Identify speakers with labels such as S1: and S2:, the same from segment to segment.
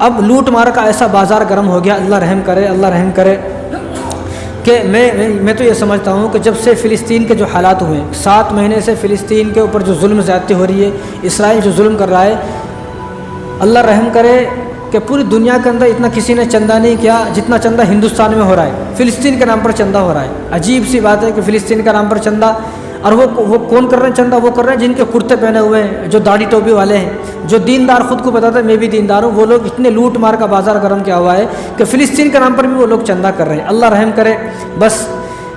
S1: اب لوٹ مار کا ایسا بازار گرم ہو گیا، اللہ رحم کرے، اللہ رحم کرے، کہ میں تو یہ سمجھتا ہوں کہ جب سے فلسطین کے جو حالات ہوئے، 7 مہینے سے فلسطین کے اوپر جو ظلم زیادتی ہو رہی ہے، اسرائیل جو ظلم کر رہا ہے، اللہ رحم کرے کہ پوری دنیا کے اندر اتنا کسی نے چندہ نہیں کیا جتنا چندہ ہندوستان میں ہو رہا ہے، فلسطین کے نام پر چندہ ہو رہا ہے۔ عجیب سی بات ہے کہ فلسطین کے نام پر چندہ، اور وہ کون کر رہے ہیں چندہ؟ وہ کر رہے ہیں جن کے کرتے پہنے ہوئے ہیں، جو داڑھی ٹوپی والے ہیں، جو دیندار خود کو بتاتے ہیں میں بھی دیندار ہوں، وہ لوگ اتنے لوٹ مار کا بازار گرم کیا ہوا ہے کہ فلسطین کے نام پر بھی وہ لوگ چندہ کر رہے ہیں۔ اللہ رحم کرے۔ بس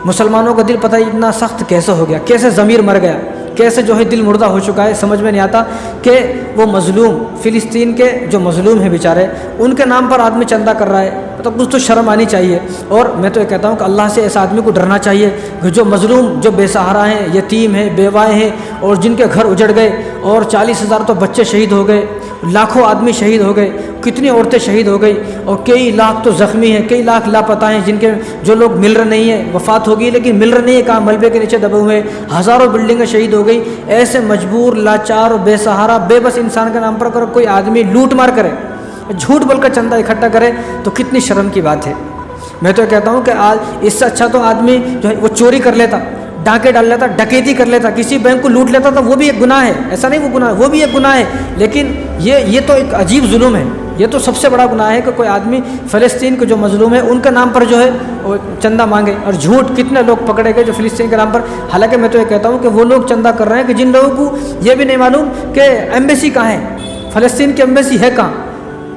S1: مسلمانوں کا دل پتہ ہی اتنا سخت کیسے ہو گیا، کیسے ضمیر مر گیا، کیسے جو ہے دل مردہ ہو چکا ہے، سمجھ میں نہیں آتا کہ وہ مظلوم فلسطین کے جو مظلوم ہیں بیچارے، ان کے نام پر آدمی چندہ کر رہا ہے، تو کچھ تو شرم آنی چاہیے۔ اور میں تو یہ کہتا ہوں کہ اللہ سے ایسے آدمی کو ڈرنا چاہیے کہ جو مظلوم، جو بے سہارا ہیں، یتیم ہیں، بیوائیں ہیں، اور جن کے گھر اجڑ گئے، اور 40,000 تو بچے شہید ہو گئے، لاکھوں آدمی شہید ہو گئے، کتنی عورتیں شہید ہو گئی، اور کئی لاکھ تو زخمی ہیں، کئی لاکھ لاپتہ ہیں، جن کے جو لوگ مل رہے نہیں ہیں، وفات ہو گئی لیکن مل رہے نہیں ہیں، کہاں ملبے کے نیچے دبے ہوئے، ہزاروں بلڈنگیں شہید ہو گئی۔ ایسے مجبور، لاچار اور بے سہارا، بے بس انسان کے نام پر اگر کوئی آدمی لوٹ مار کرے، جھوٹ بول کر چندہ اکٹھا کرے، تو کتنی شرم کی بات ہے۔ میں تو کہتا ہوں کہ آج اس سے اچھا تو آدمی جو ہے وہ چوری کر لیتا، ڈاکے ڈال لیتا، ڈکیتی کر لیتا، کسی بینک کو لوٹ لیتا، تو وہ بھی ایک گناہ ہے، ایسا نہیں وہ گناہ ہے، وہ بھی ایک گناہ ہے، لیکن یہ تو ایک عجیب ظلم ہے۔ یہ تو سب سے بڑا گناہ ہے کہ کوئی آدمی فلسطین کے جو مظلوم ہے ان کے نام پر جو ہے وہ چندہ مانگے، اور جھوٹ کتنے لوگ پکڑے گئے جو فلسطین کے نام پر۔ حالانکہ میں تو یہ کہتا ہوں کہ وہ لوگ چندہ کر رہے ہیں کہ جن لوگوں کو یہ بھی نہیں معلوم کہ ایمبیسی کہاں ہے، فلسطین کی ایمبیسی ہے کہاں،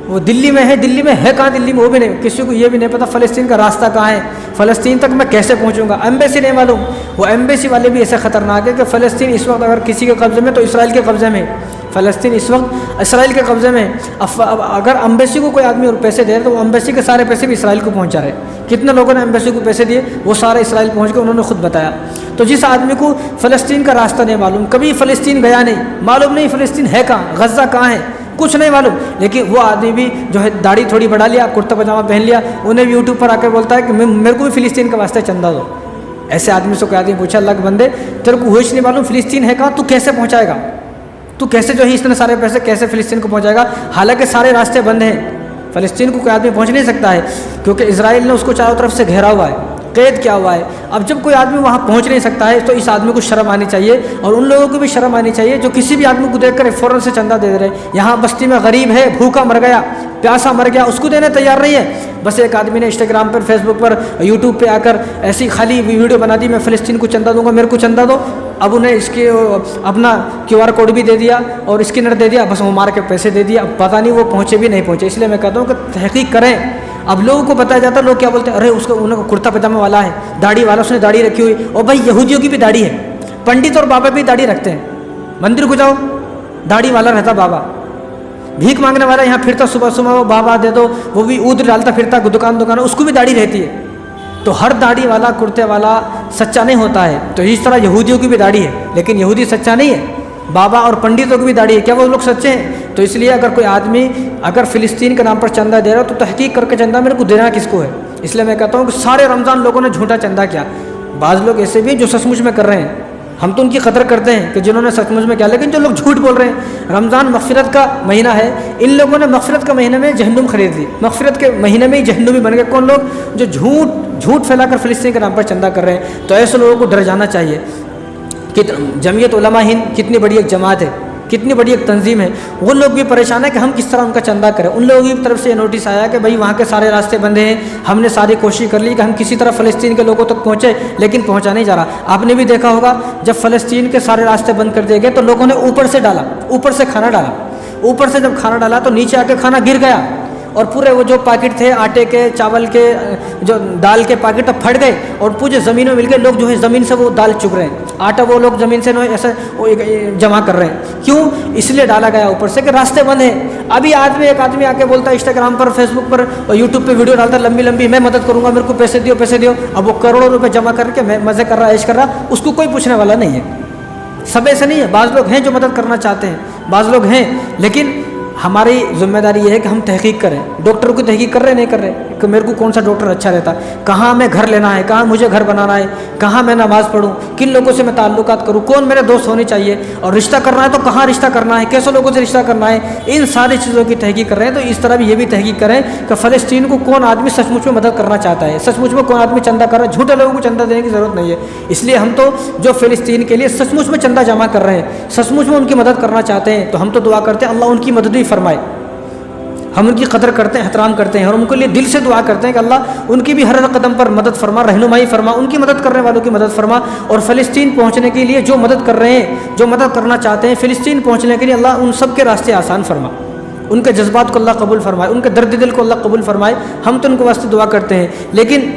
S1: وہ دلی میں ہے، دلی میں ہے کہاں، دلی میں وہ بھی نہیں، کسی کو یہ بھی نہیں پتہ فلسطین کا راستہ کہاں ہے، فلسطین تک میں کیسے پہنچوں گا، ایمبیسی نہیں معلوم۔ وہ ایمبیسی والے بھی ایسے خطرناک ہے کہ فلسطین اس وقت اگر کسی کے قبضے میں تو اسرائیل کے قبضے میں، فلسطین اس وقت اسرائیل کے قبضے میں۔ اگر ایمبیسی کو کوئی آدمی اور پیسے دے رہا تو وہ ایمبیسی کے سارے پیسے بھی اسرائیل کو پہنچا رہے۔ کتنے لوگوں نے ایمبیسی کو پیسے دیے، وہ سارے اسرائیل پہنچ گئے، انہوں نے خود بتایا۔ تو جس آدمی کو فلسطین کا راستہ نہیں معلوم، کبھی فلسطین گیا نہیں، معلوم نہیں فلسطین ہے کہاں، غزہ کہاں ہے، کچھ نہیں معلوم، لیکن وہ آدمی بھی جو ہے داڑھی تھوڑی بڑھا لیا، کرتا پاجامہ پہن لیا، انہیں بھی یوٹیوب پر آ کے بولتا ہے کہ میرے کو بھی فلسطین کے واسطے چندہ دو۔ ایسے آدمی سے کوئی آدمی پوچھا اللہ کے بندے تیرے کو ہوش نہیں معلوم فلسطین ہے کہاں، تو کیسے پہنچائے گا، تو کیسے جو ہے اتنے سارے پیسے کیسے فلسطین کو پہنچائے گا، حالانکہ سارے راستے بند ہیں، فلسطین کو کوئی آدمی پہنچ نہیں سکتا ہے، کیونکہ اسرائیل نے اس کو چاروں طرف سے گھیرا ہوا ہے، قید کیا ہوا ہے۔ اب جب کوئی آدمی وہاں پہنچ نہیں سکتا ہے تو اس آدمی کو شرم آنی چاہیے، اور ان لوگوں کو بھی شرم آنی چاہیے جو کسی بھی آدمی کو دیکھ کر فوراً سے چندہ دے رہے ہیں۔ یہاں بستی میں غریب ہے، بھوکا مر گیا، پیاسا مر گیا، اس کو دینے تیار نہیں ہے۔ بس ایک آدمی نے انسٹاگرام پر، فیس بک پر، یوٹیوب پہ آ کر ایسی خالی ویڈیو بنا دی، میں فلسطین کو چندہ دوں گا، میرے کو چندہ دو۔ اب انہیں اس کے اپنا QR کوڈ بھی دے دیا اور اسکینر دے دیا، بس وہ مار کے پیسے دے دیا۔ اب پتہ نہیں وہ پہنچے بھی نہیں پہنچے، اس لیے میں کہتا ہوں کہ تحقیق کریں۔ اب لوگوں کو بتایا جاتا ہے، لوگ کیا بولتے ہیں، ارے اس کو انہیں کرتا پاجامہ والا ہے، داڑھی والا، اس نے داڑھی رکھی ہوئی، اور بھائی یہودیوں کی بھی داڑھی ہے، پنڈت اور بابا بھی داڑھی رکھتے ہیں، مندر کو جاؤ داڑھی والا رہتا بابا، بھیک مانگنے والا یہاں پھرتا، صبح صبح وہ بابا دے دو، وہ بھی اود ڈالتا پھرتا دکان، اس کو بھی داڑھی رہتی ہے۔ تو ہر داڑھی والا، کرتے والا سچا نہیں ہوتا ہے، تو اس طرح یہودیوں کی بھی داڑھی ہے، لیکن یہودی سچا نہیں ہے، بابا اور پنڈتوں کی بھی داڑھی ہے، کیا وہ لوگ سچے ہیں؟ تو اس لیے اگر کوئی آدمی اگر فلسطین کے نام پر چندہ دے رہا ہو تو تحقیق کر کے چندہ میرے کو دینا کس کو ہے۔ اس لیے میں کہتا ہوں کہ سارے رمضان لوگوں نے جھوٹا چندہ کیا، بعض لوگ ایسے بھی جو سچ مچ میں کر رہے ہیں، ہم تو ان کی قدر کرتے ہیں کہ جنہوں نے سچ مچ میں کیا، لیکن جو لوگ جھوٹ بول رہے ہیں، رمضان مغفرت کا مہینہ ہے، ان لوگوں نے مغفرت کا مہینے میں جہنم خرید لی، مغفرت کے مہینے میں ہی جہنمی بن گئے۔ کون لوگ؟ جو جھوٹ پھیلا کر فلسطین کے نام پر چندہ کر رہے ہیں۔ تو ایسے لوگوں کو ڈر جانا چاہیے کہ جمعیت علماء ہند کتنی بڑی ایک جماعت ہے، کتنی بڑی ایک تنظیم ہے، وہ لوگ بھی پریشان ہیں کہ ہم کس طرح ان کا چندہ کریں۔ ان لوگوں کی طرف سے یہ نوٹس آیا کہ بھائی وہاں کے سارے راستے بندے ہیں، ہم نے ساری کوشش کر لی کہ ہم کسی طرح فلسطین کے لوگوں تک پہنچے، لیکن پہنچا نہیں جا رہا۔ آپ نے بھی دیکھا ہوگا جب فلسطین کے سارے راستے بند کر دیے گئے تو لوگوں نے اوپر سے ڈالا، اوپر سے کھانا ڈالا، اوپر سے جب کھانا ڈالا تو نیچے آ کے کھانا گر گیا، اور پورے وہ جو پیکٹ تھے آٹے کے، چاول کے، جو دال کے پیکٹ اب پھٹ گئے، اور پورے زمین میں مل گئے، لوگ جو ہے زمین سے وہ دال چگ رہے ہیں، آٹا وہ لوگ زمین سے ایسے جمع کر رہے ہیں۔ کیوں؟ اس لیے ڈالا گیا اوپر سے کہ راستے بند ہیں۔ ابھی ایک آدمی آ کے بولتا ہے انسٹاگرام پر، فیس بک پر اور یوٹیوب پہ ویڈیو ڈالتا ہے لمبی لمبی، میں مدد کروں گا، میرے کو پیسے دیو پیسے دیو۔ اب وہ کروڑوں روپے جمع کر کے میں مزے کر رہا، عیش کر رہا، اس کو کوئی پوچھنے والا نہیں ہے۔ سب ایسے نہیں ہے، بعض لوگ ہیں جو مدد کرنا چاہتے ہیں، بعض لوگ ہیں، لیکن ہماری ذمہ داری یہ ہے کہ ہم تحقیق کریں. ڈاکٹر کی تحقیق کر رہے نہیں کر رہے کہ میرے کو کون سا ڈاکٹر اچھا رہتا، کہاں میں گھر لینا ہے، کہاں مجھے گھر بنانا ہے، کہاں میں نماز پڑھوں، کن لوگوں سے میں تعلقات کروں، کون میرے دوست ہونے چاہیے، اور رشتہ کرنا ہے تو کہاں رشتہ کرنا ہے، کیسے لوگوں سے رشتہ کرنا ہے، ان ساری چیزوں کی تحقیق کر رہے ہیں. تو اس طرح بھی یہ بھی تحقیق کریں کہ فلسطین کو کون آدمی سچ مچ میں مدد کرنا چاہتا ہے، سچ مچ میں کون آدمی چندہ کر رہا ہے. جھوٹے لوگوں کو چندہ دینے کی ضرورت نہیں ہے. اس لیے ہم تو جو فلسطین کے لیے سچ مچ میں چندہ جمع کر رہے ہیں، سچ مچ میں ان کی مدد کرنا چاہتے ہیں، تو ہم تو دعا کرتے ہیں اللہ ان کی مدد بھی فرمائے. ہم ان کی قدر کرتے ہیں، احترام کرتے ہیں، اور ان کے لیے دل سے دعا کرتے ہیں کہ اللہ ان کی بھی ہر قدم پر مدد فرما، رہنمائی فرما، ان کی مدد کرنے والوں کی مدد فرما. اور فلسطین پہنچنے کے لیے جو مدد کر رہے ہیں، جو مدد کرنا چاہتے ہیں فلسطین پہنچنے کے لیے، اللہ ان سب کے راستے آسان فرما، ان کے جذبات کو اللہ قبول فرمائے، ان کے درد دل کو اللہ قبول فرمائے. ہم تو ان کو واسطے دعا کرتے ہیں. لیکن